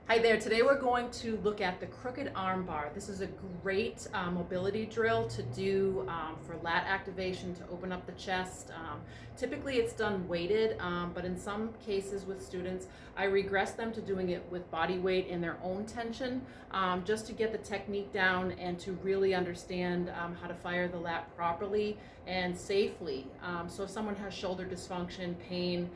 Hi there, today we're going to look at the crooked arm bar. This is a great mobility drill to do for lat activation to open up the chest. Typically it's done weighted, but in some cases with students, I regress them to doing it with body weight and their own tension, just to get the technique down and to really understand how to fire the lat properly and safely. So if someone has shoulder dysfunction, pain,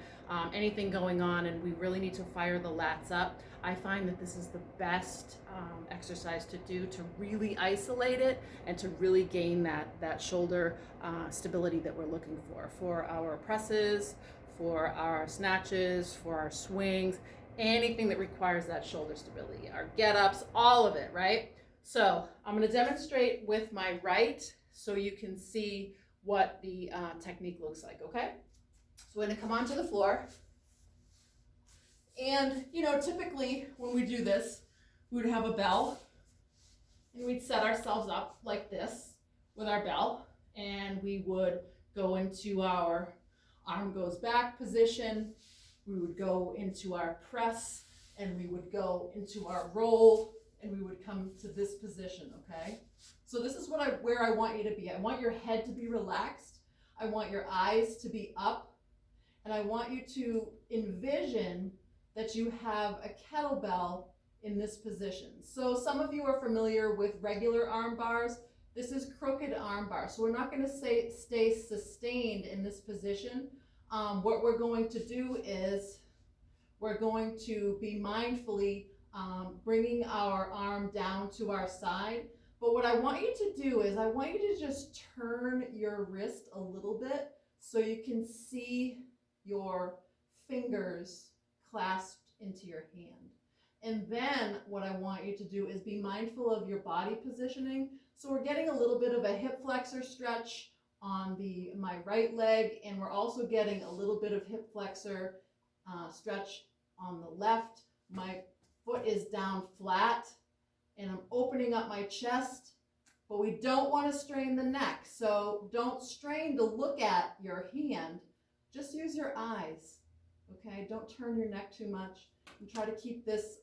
anything going on, and we really need to fire the lats up, I find that this is the best exercise to do to really isolate it and to really gain that shoulder stability that we're looking for our presses, for our snatches, for our swings, anything that requires that shoulder stability, our get-ups, all of it, right? So I'm going to demonstrate with my right so you can see what the technique looks like, okay? So we're going to come onto the floor. And, typically when we do this, we would have a bell and we'd set ourselves up like this with our bell, and we would go into our arm goes back position. We would go into our press, and we would go into our roll, and we would come to this position, okay? So this is where I want you to be. I want your head to be relaxed. I want your eyes to be up, and I want you to envision that you have a kettlebell in this position. So some of you are familiar with regular arm bars. This is crooked arm bar. So we're not going to stay sustained in this position. What we're going to do is we're going to be mindfully bringing our arm down to our side. But what I want you to do is I want you to just turn your wrist a little bit so you can see your fingers clasped into your hand. And then what I want you to do is be mindful of your body positioning. So we're getting a little bit of a hip flexor stretch on my right leg, and we're also getting a little bit of hip flexor stretch on the left. My foot is down flat, and I'm opening up my chest, but we don't want to strain the neck. So don't strain to look at your hand. Just use your eyes. Okay, don't turn your neck too much, and try to keep this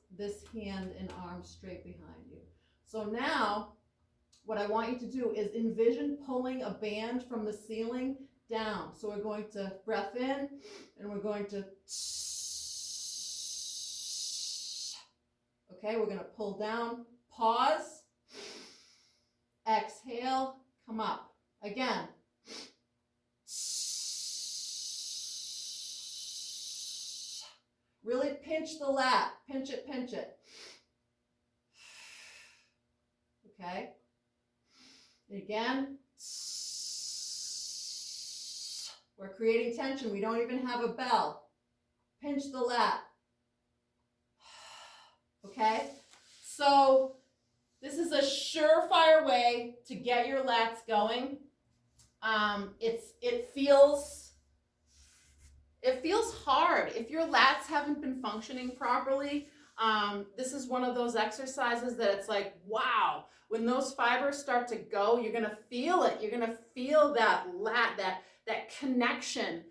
hand and arm straight behind you. So now what I want you to do is envision pulling a band from the ceiling down. So we're going to breath in, and we're going to, okay, we're going to pull down, pause, exhale, come up. Again. Really pinch the lat, pinch it, pinch it. Okay. And again. We're creating tension. We don't even have a bell. Pinch the lat. Okay. So this is a surefire way to get your lats going. It feels hard. If your lats haven't been functioning properly, this is one of those exercises that it's like, wow, when those fibers start to go, you're going to feel it. You're going to feel that lat, that connection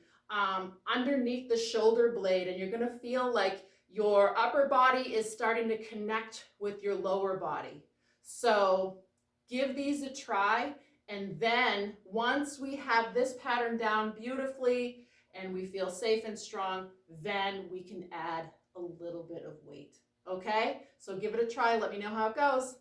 underneath the shoulder blade, and you're going to feel like your upper body is starting to connect with your lower body. So give these a try, and then once we have this pattern down beautifully, and we feel safe and strong, then we can add a little bit of weight. Okay? So give it a try. Let me know how it goes.